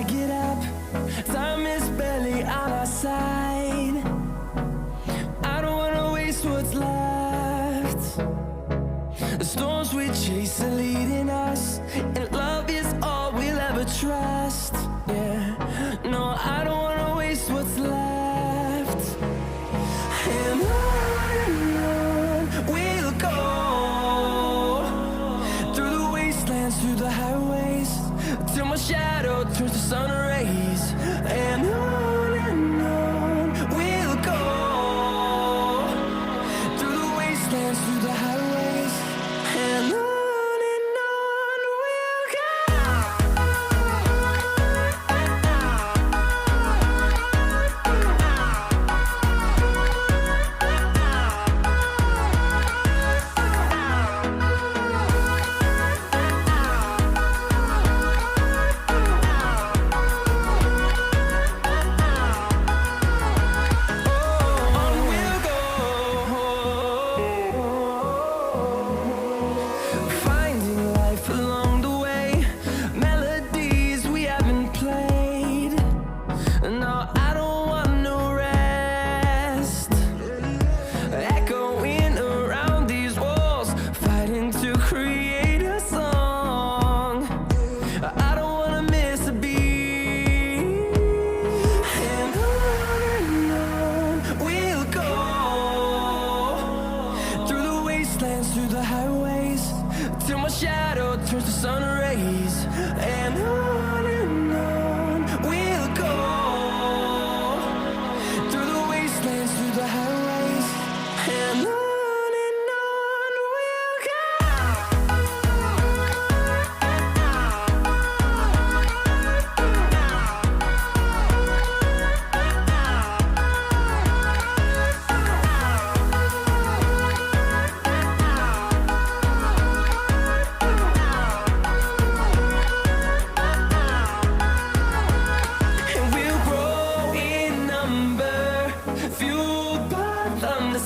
I get up. Time is barely on our side. I don't wanna waste what's left. The storms we chase are leading us, and love is all we'll ever trust. Yeah, no, I don't wanna waste what's left. And on we'll go, through the wastelands, through the highways, till my shadow turns to sun rays. And on we'll go, through the wastelands, through the highways, and on we'll go. Through the highways, till my shadow turns to sun rays. And on we'll go, through the wastelands, through the highways, and on we'll go.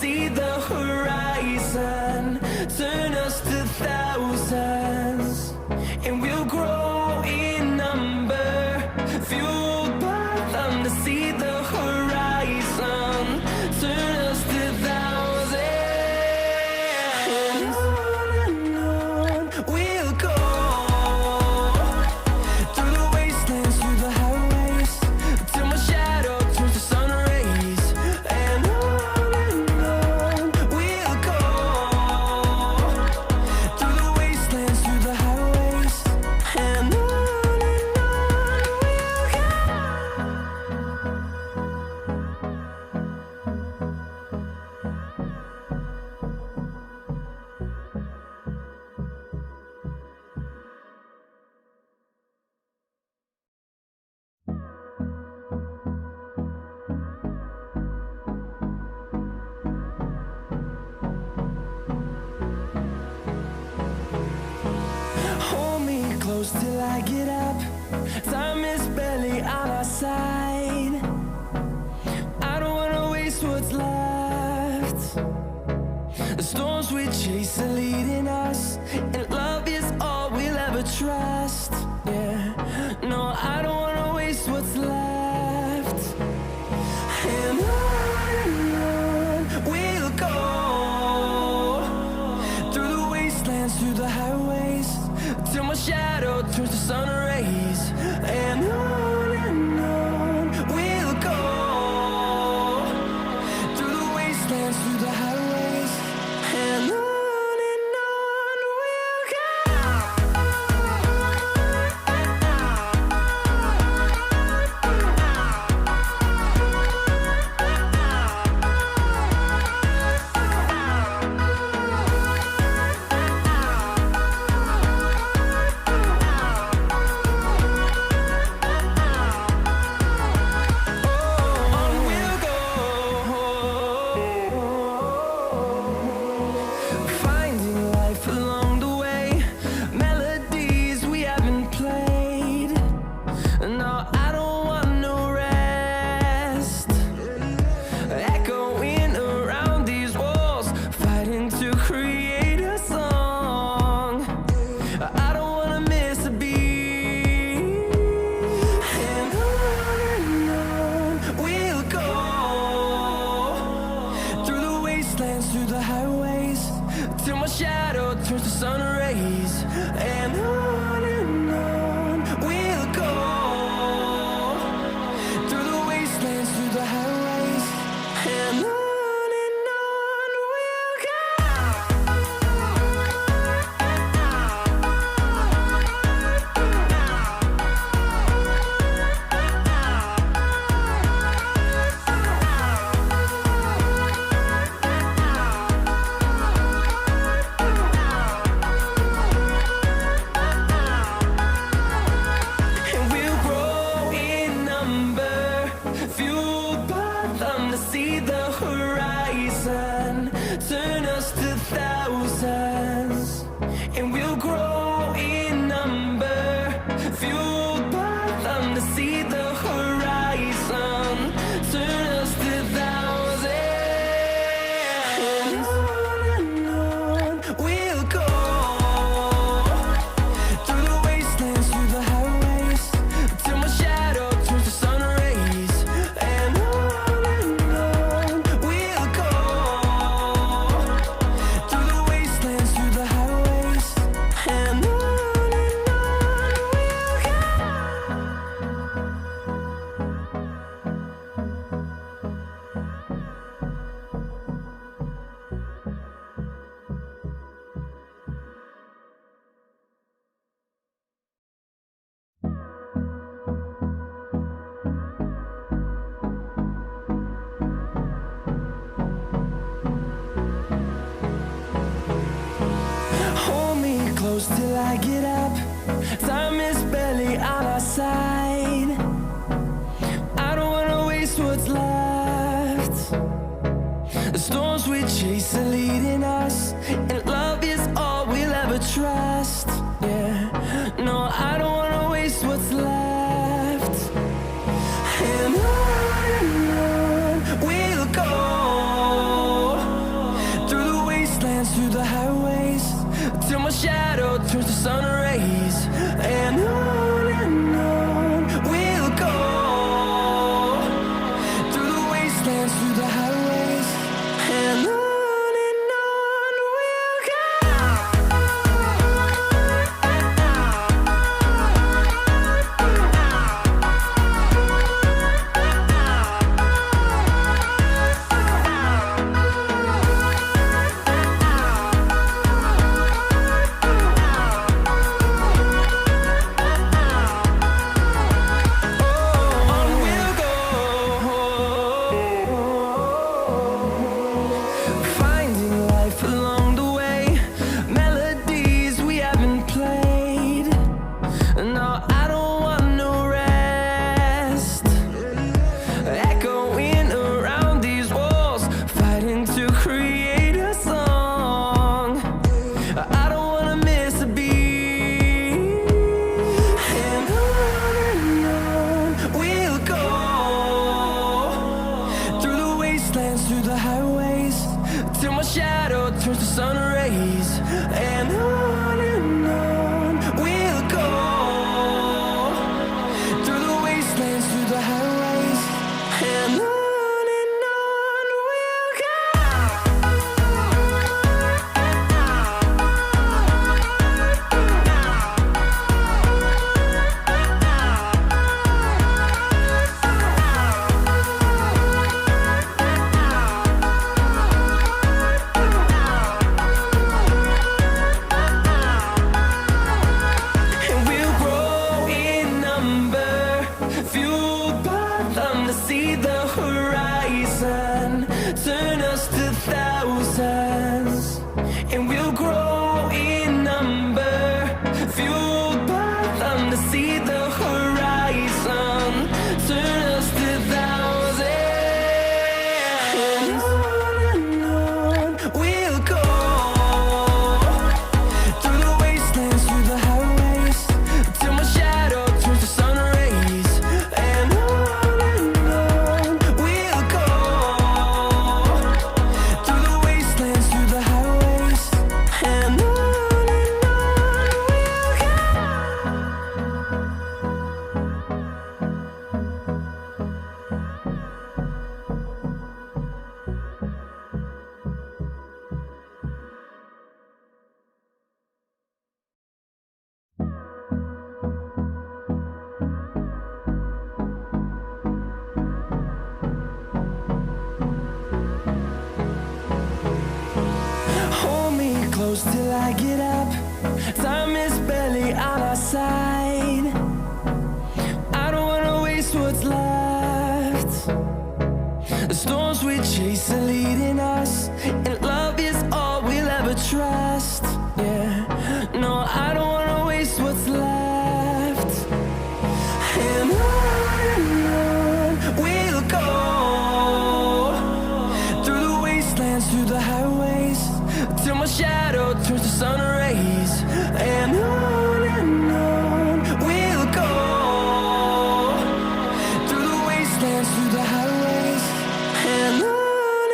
See the horizon, turn us to thousands, and we'll grow in number, fueled by them to see the horizon, turn us to thousands. And on we'll go, through the wastelands, through the highways, till my shadow turns to sun rays. And close till I get up. Time is barely on our side. I don't wanna waste what's left. The storms we chase are leading us, and love is all we'll ever trust. Yeah, no, I don't wanna waste what's left. And on we'll go, through the wastelands, through the highways, till my shadow turns to sun rays. And on we'll go, through the wastelands, through the highways, and on we'll go. close till I get up. Time is barely on our side. I don't wanna waste what's left. The storms we chase are leading us, and love is all we'll ever trust. Yeah, no, I don't wanna waste what's left. And on we'll go, through the wastelands, through the highways, till my shadow turns to sun rays. And on we'll go, through the wastelands, through the highways, and on we'll go. Through the highways, till my shadow turns to sun rays. And on we'll go, through the wastelands, through the highways, and on we'll go. See the horizon, turn us to thousands, and we'll grow in number, fueled by them. To see the horizon, turn us to thousands, and on we'll go, through the wastelands, through the highways, till my shadow turns to sun rays. And close till I get up. Time is barely on our side. I don't wanna waste what's left. The storms we chase are leading us, and love is all we'll ever trust. Yeah, no, I don't wanna waste what's left. And on we'll go, through the wastelands, through the highways, till my shadow turns to sun rays. And on we'll go, through the wastelands, through the highways, and on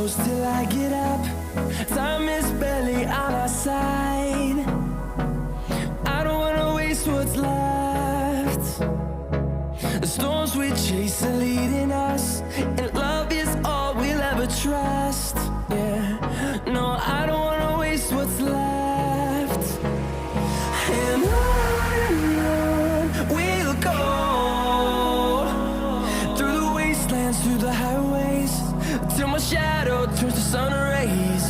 close till I get up. Time is barely on our side. I don't wanna waste what's left. The storms we chase are leading us, and love is all we'll ever trust. Yeah, no, I don't wanna waste what's left. And on we'll go, through the wastelands, through the highways, till my shadow turns to sun rays.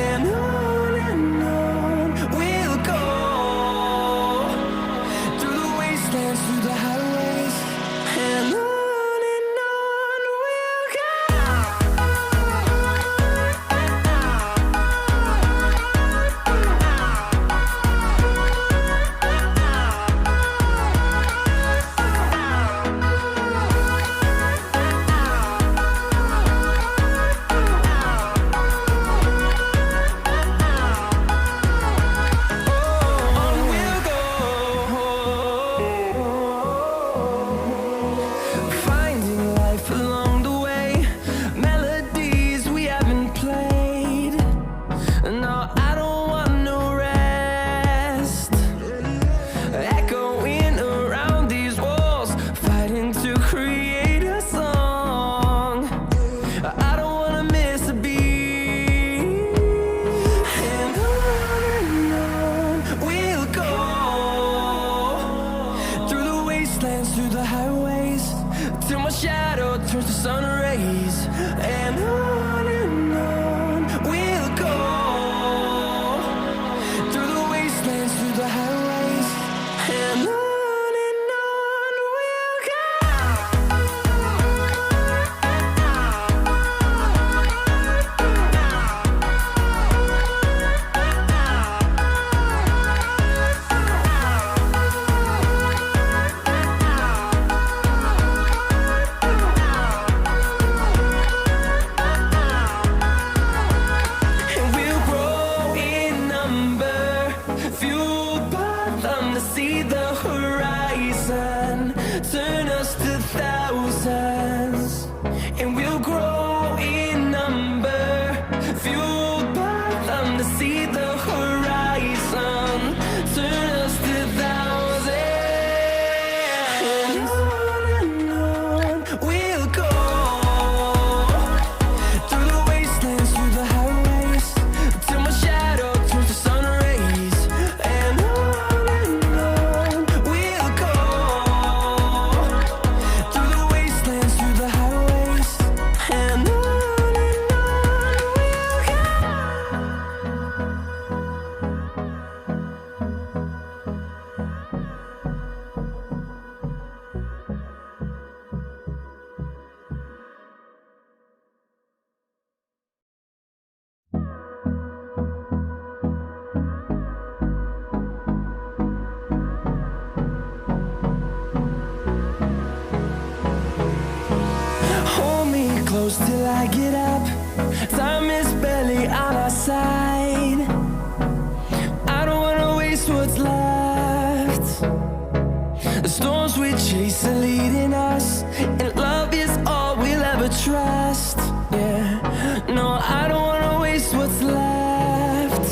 And on we'll go, through the wastelands, through the highways, and on we'll go. Finding life along the way, melodies we haven't played. No, I don't want no rest. Echoing around these walls, fighting to create a song. I don't wanna miss a beat. And on we'll go, through the wastelands, through the highways, till my shadow turns to sun rays. And on we'll go, through the wastelands, through the highways, and on we'll go. And we'll grow in number, fueled by them to see the horizon, turn us to thousands. And we'll grow in number, fueled by them to see the horizon, turn us to thousands. And on we'll go, through the wastelands, through the highways, till my shadow turns to sun rays. And on we'll go, through the wastelands, through the highways, and on we'll go. Hold me close till I get up. Time is barely on our side. I don't wanna waste what's left. The storms we chase are leading us, and love is all we'll ever trust. Yeah, no, I don't wanna waste what's left.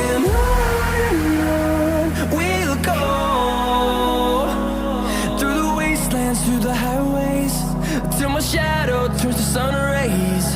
And on we'll go, through the wastelands, through the highways, till my shadow turns to sun rays.